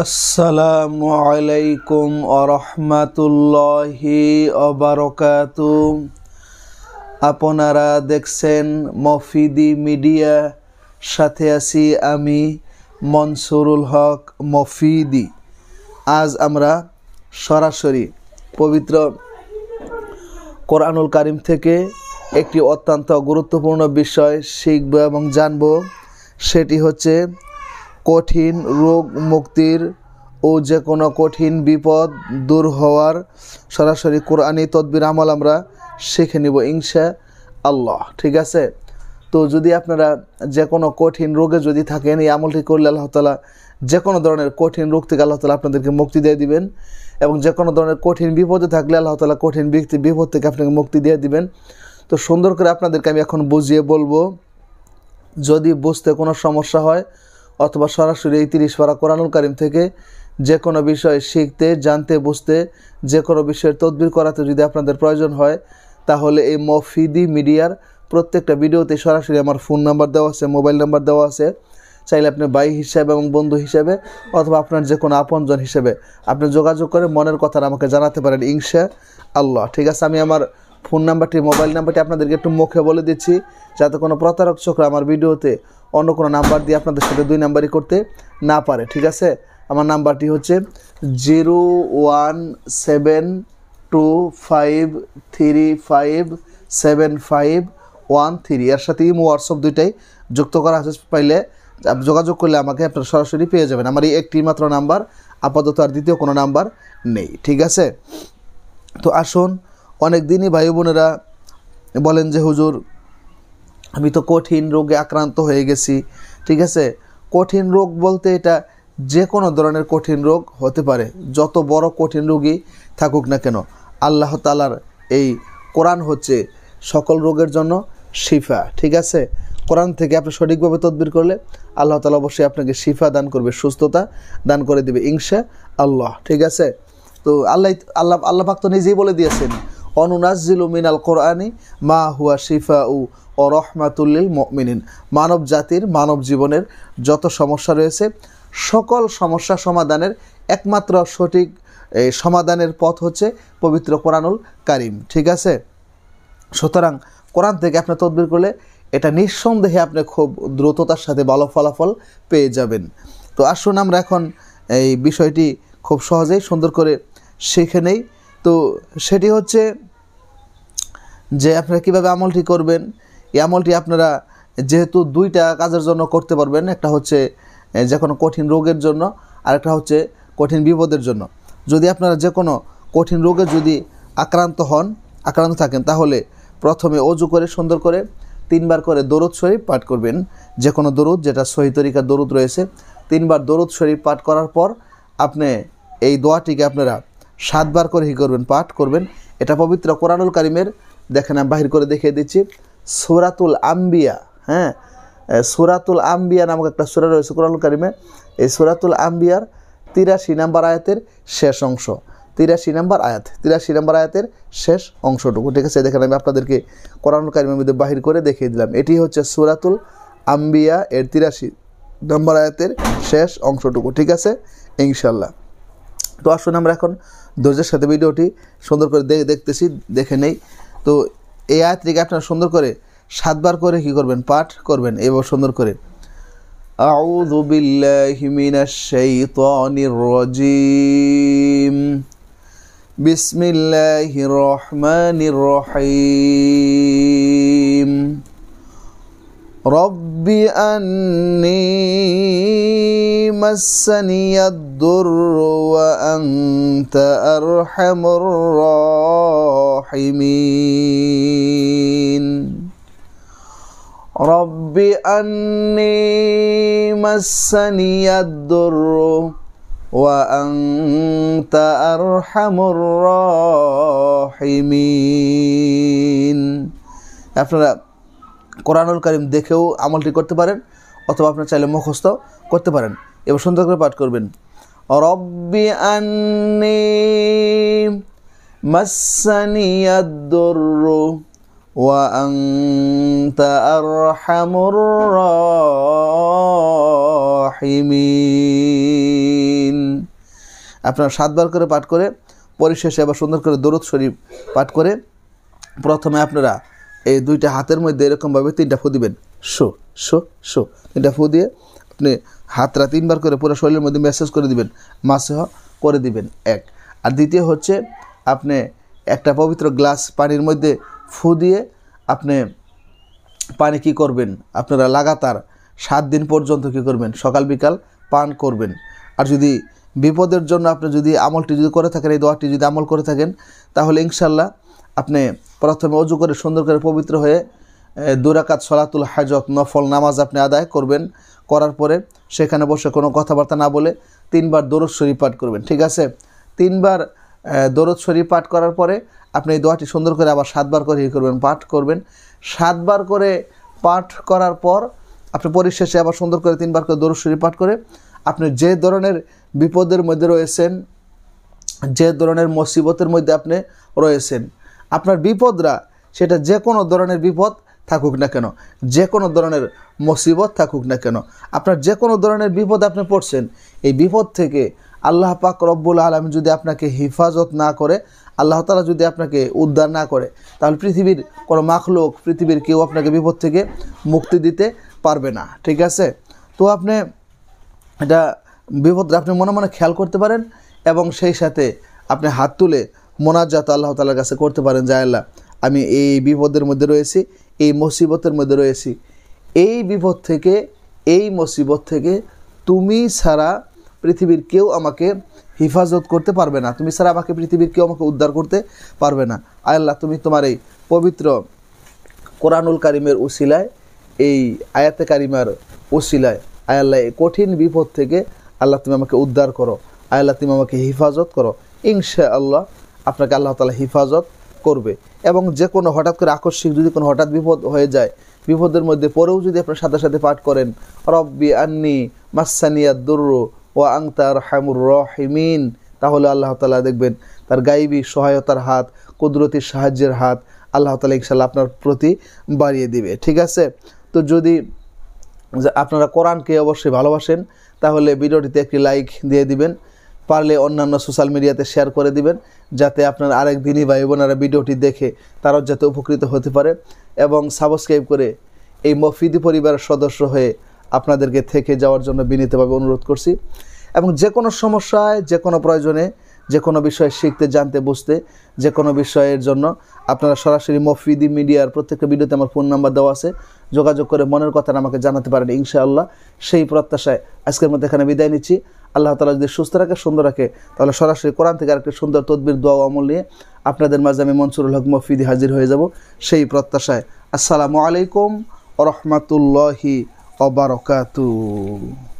আসসালামু আলাইকুম আরহামাতুল্লাহি ওয়াবারাকাতু। আপনারা দেখছেন মফিদি মিডিয়া, সাথে আছি আমি মনসুরুল হক মফিদি। আজ আমরা সরাসরি পবিত্র কোরআনুল কারীম থেকে একটি অত্যন্ত গুরুত্বপূর্ণ বিষয় শিখব এবং জানব। সেটি হচ্ছে কঠিন রোগ মুক্তির ও যে কোনো কঠিন বিপদ দূর হওয়ার সরাসরি কোরআনি তদবির আমল আমরা শিখে নিব ইনশা আল্লাহ। ঠিক আছে? তো যদি আপনারা যে কোনো কঠিন রোগে যদি থাকেন, এই আমলটি করলে আল্লাহ তাআলা যে কোনো ধরনের কঠিন রোগ থেকে আল্লাহ তাআলা আপনাদেরকে মুক্তি দিয়ে দিবেন, এবং যে কোনো ধরনের কঠিন বিপদে থাকলে আল্লাহ তাআলা কঠিন বিপদ থেকে আপনাকে মুক্তি দিয়ে দিবেন। তো সুন্দর করে আপনাদেরকে আমি এখন বুঝিয়ে বলবো। যদি বুঝতে কোনো সমস্যা হয় অথবা সরাসরি এই 30 পারা কোরআনুল কারীম থেকে যে কোনো বিষয় শিখতে, জানতে, বুঝতে, যে কোনো বিষয়ের তদবির করাতে যদি আপনাদের প্রয়োজন হয়, তাহলে এই মফিদি মিডিয়ার প্রত্যেকটা ভিডিওতে সরাসরি আমার ফোন নাম্বার দেওয়া আছে, মোবাইল নাম্বার দেওয়া আছে। চাইলে আপনি ভাই হিসাবে এবং বন্ধু হিসাবে অথবা আপনার যে কোনো আপনজন হিসেবে আপনি যোগাযোগ করে মনের কথাটা আমাকে জানাতে পারেন ইনশা আল্লাহ। ঠিক আছে? আমি আমার ফোন নাম্বারটি, মোবাইল নাম্বারটি আপনাদেরকে একটু মুখে বলে দিচ্ছি, যাতে কোনো প্রতারক চক্র আমার ভিডিওতে অন্য কোনো নাম্বার দিয়ে আপনাদের সাথে 2 নাম্বারই করতে না পারে। ঠিক আছে? আমার নাম্বারটি হচ্ছে 017235751 এর সাথে ইমো হোয়াটসঅ্যাপ দুইটাই যুক্ত করা আছে। পাইলে যোগাযোগ করলে আমাকে আপনারা সরাসরি পেয়ে যাবেন। আমার এই একটি মাত্র নাম্বার, আপাতত আর দ্বিতীয় কোনো নাম্বার নেই। ঠিক আছে? তো আসুন, অনেক দিনই ভাই বোনেরা বলেন যে হুজুর আমি তো কঠিন রোগে আক্রান্ত হয়ে গেছি। ঠিক আছে? কঠিন রোগ বলতে এটা যে কোনো ধরনের কঠিন রোগ হতে পারে, যত বড় কঠিন রোগই থাকুক না কেন। আল্লাহ তাআলার এই কোরআন হচ্ছে সকল রোগের জন্য শিফা। ঠিক আছে? কোরআন থেকে আপনি সঠিকভাবে তদবির করলে আল্লাহ তাআলা অবশ্যই আপনাকে শিফা দান করবে, সুস্থতা দান করে দেবে ইনশা আল্লাহ। ঠিক আছে? তো আল্লাহ পাক তো নিজেই বলে দিয়েছেন, অনুনাজ্জিলু মিনাল কোরআনি মা হুয়া শিফাউ ও রহমাতুল লিল মুমিনিন। মানব জাতির, মানব জীবনের যত সমস্যা রয়েছে, সকল সমস্যা সমাধানের একমাত্র সঠিক সমাধানের পথ হচ্ছে পবিত্র কোরআনুল কারীম। ঠিক আছে? সুতরাং কোরআন থেকে আপনি তদবির করলে এটা নিঃসন্দেহে আপনি খুব দ্রুততার সাথে ভালো ফলাফল পেয়ে যাবেন। তো আসুন আমরা এখন এই বিষয়টি খুব সহজেই সুন্দর করে শিখে নেই। তো সেটি হচ্ছে যে আপনারা কীভাবে আমলটি করবেন। এই আমলটি আপনারা যেহেতু 2টা কাজের জন্য করতে পারবেন, একটা হচ্ছে যে কোনো কঠিন রোগের জন্য, আর একটা হচ্ছে কঠিন বিপদের জন্য। যদি আপনারা যে কোনো কঠিন রোগে যদি আক্রান্ত থাকেন, তাহলে প্রথমে অজু করে সুন্দর করে 3 বার করে দরুদ শরীফ পাঠ করবেন। যে কোনো দরুদ, যেটা সহি তরিকার দরুদ রয়েছে, 3 বার দরুদ শরীফ পাঠ করার পর আপনি এই দোয়াটিকে আপনারা 7 বার করে পাঠ করবেন। এটা পবিত্র কোরআনুল কারীমের, দেখেন আমি বাহির করে দেখিয়ে দিচ্ছি, সূরাতুল আম্বিয়া। হ্যাঁ, সূরাতুল আম্বিয়া নামক একটা সূরা রয়েছে কোরআনুল কারীমে। এই সূরাতুল আম্বিয়ার 83 নম্বর আয়াতের শেষ অংশ, 83 নম্বর আয়াতের শেষ অংশটুকু। ঠিক আছে? দেখেন আমি আপনাদেরকে কোরআনুল কারীমের মধ্যে বাহির করে দেখিয়ে দিলাম। এটি হচ্ছে সূরাতুল আম্বিয়া এর 83 নম্বর আয়াতের শেষ অংশটুকু। ঠিক আছে? ইনশাআল্লাহ। তো আসুন আমরা এখন ধৈর্যের সাথে ভিডিওটি সুন্দর করে দেখে নেই। তো এই আয়াতটিকে আপনারা সুন্দর করে 7 বার করে পাঠ করবেন। এবার সুন্দর করে আউযু বিল্লাহি মিনাশ শাইতানির রাজীম, বিসমিল্লাহির রহমানির রহিম, রব্বি আন্নী মাসসানিয়াদ দুররু ওয়া আনতা আরহামুর রাহিমিন, রব্বি আন্নী মাসসানিয়াদ দুররু ওয়া আনতা আরহামুর রাহিমিন। আপনারা কোরআনুল কারীম দেখেও আমলটি করতে পারেন, অথবা আপনারা চাইলে মুখস্থ করতে পারেন। এবার সুন্দর করে পাঠ করবেন, রব্বি আন্নী মাসসানিয়াদ দুররু ওয়া আনতা আরহামুর রাহিমিন। আপনারা 7 বার করে পাঠ করে পরিশেষে আবার সুন্দর করে দরুদ শরীফ পাঠ করে প্রথমে আপনারা এই 2টা হাতের মধ্যে এরকমভাবে 3টা ফু দিবেন, শো শো শো 3টা ফু দিয়ে আপনি হাতটা 3 বার করে পুরো শরীরের মধ্যে ম্যাসাজ করে দিবেন, মাসহ করে দিবেন 1। আর দ্বিতীয় হচ্ছে আপনি একটা পবিত্র গ্লাস পানির মধ্যে ফু দিয়ে আপনি পানি কি করবেন, আপনারা লাগাতার 7 দিন পর্যন্ত কি করবেন, সকাল বিকাল পান করবেন। আর যদি বিপদের জন্য আপনি যদি আমলটি যদি করে থাকেন, এই দোয়াটি যদি আমল করে থাকেন, তাহলে ইনশাল্লাহ আপনি প্রথমে অজু করে সুন্দর করে পবিত্র হয়ে 2 রাকাত সলাতুল হাজত নফল নামাজ আপনি আদায় করবেন। করার পরে সেখানে বসে কোনো কথাবার্তা না বলে 3 বার দরুদ শরীফ পাঠ করবেন, ঠিক আছে? 3 বার দরুদ শরীফ পাঠ করার পরে আপনি এই দোয়াটি সুন্দর করে আবার 7 বার করে পাঠ করবেন। 7 বার করে পাঠ করার পর আপনি পরিশেষে আবার সুন্দর করে 3 বার করে দরুদ শরীফ পাঠ করে আপনি যে ধরনের বিপদের মধ্যে রয়েছেন, যে ধরনের মুসিবতের মধ্যে আপনি রয়েছেন, আপনার বিপদরা সেটা যে কোনো ধরনের বিপদ থাকুক না কেন, যে কোনো ধরনের মুসিবত থাকুক না কেন, আপনার যে কোনো ধরনের বিপদ আপনি পড়ছেন, এই বিপদ থেকে আল্লাহ পাক রব্বুল আলামিন যদি আপনাকে হেফাজত না করে, আল্লাহ তাআলা যদি আপনাকে উদ্ধার না করে, তাহলে পৃথিবীর কোনো মাখলুক, পৃথিবীর কেউ আপনাকে বিপদ থেকে মুক্তি দিতে পারবে না, ঠিক আছে? তো আপনি এটা বিপদটা আপনি মনে মনে খেয়াল করতে পারেন এবং সেই সাথে আপনি হাত তুলে মোনাজাত আল্লাহ তাআলার কাছে করতে পারেন যে আল্লাহ, আমি এই বিপদের মধ্যে রয়েছি, এই মুসিবতের মধ্যে রয়েছি, এই বিপদ থেকে, এই মুসিবত থেকে তুমি ছাড়া পৃথিবীর কেউ আমাকে হেফাজত করতে পারবে না, তুমি ছাড়া আমাকে পৃথিবীর কেউ আমাকে উদ্ধার করতে পারবে না। আল্লাহ, তুমি তোমার এই পবিত্র কোরআনুল কারিমের উসিলায়, এই আয়াতে কারিমার উসিলায় আল্লাহ এই কঠিন বিপদ থেকে আল্লাহ তুমি আমাকে উদ্ধার করো, আল্লাহ তুমি আমাকে হেফাজত করো। ইনশাআল্লাহ আপনাকে আল্লাহ তাআলা হেফাজত করবে। এবং যে কোনো হঠাৎ করে আকস্মিক যদি কোনো হঠাৎ বিপদ হয়ে যায়, বিপদের মধ্যে পরেও যদি আপনার সাথে সাথে পাঠ করেন রব্বি আন্নি মাসানিয়াদ দুররু ওয়া আনতা আরহামুর রাহিমিন, তাহলে আল্লাহ তাআলা দেখবেন তার গায়বী সহায়তার হাত, কুদরতির সাহায্যের হাত আল্লাহ তাআলা ইনশাআল্লাহ আপনার প্রতি বাড়িয়ে দিবে, ঠিক আছে? তো যদি আপনারা কোরআনকে অবশ্যই ভালোবাসেন তাহলে ভিডিওটিতে একটি লাইক দিয়ে দিবেন, পারলে অন্যান্য সোশ্যাল মিডিয়াতে শেয়ার করে দিবেন, যাতে আপনার আরেক দিনই ভাই বোনেরা ভিডিওটি দেখে তারাও যাতে উপকৃত হতে পারে। এবং সাবস্ক্রাইব করে এই মফিদি পরিবারের সদস্য হয়ে আপনাদেরকে থেকে যাওয়ার জন্য বিনীতভাবে অনুরোধ করছি। এবং যে কোনো সমস্যায়, যে কোনো প্রয়োজনে, যে কোনো বিষয়ে শিখতে, জানতে, বুঝতে, যে কোনো বিষয়ের জন্য আপনারা সরাসরি মফিদি মিডিয়ার প্রত্যেকটা ভিডিওতে আমার ফোন নাম্বার দেওয়া আছে, যোগাযোগ করে মনের কথা আমাকে জানাতে পারেন ইনশাআল্লাহ। সেই প্রত্যাশায় আজকের মধ্যে এখানে বিদায় নিচ্ছি। আল্লাহ তাআলা যদি সুস্থ রাখে, সুন্দর রাখে, তাহলে সরাসরি কোরআন থেকে আরেকটি সুন্দর তদবির, দোয়া, আমল নিয়ে আপনাদের মাঝে আমি মনসুরুল হক মফিদি হাজির হয়ে যাব সেই প্রত্যাশায়। আসসালামু আলাইকুম ওয়া রাহমাতুল্লাহি ওয়া বারাকাতুহু।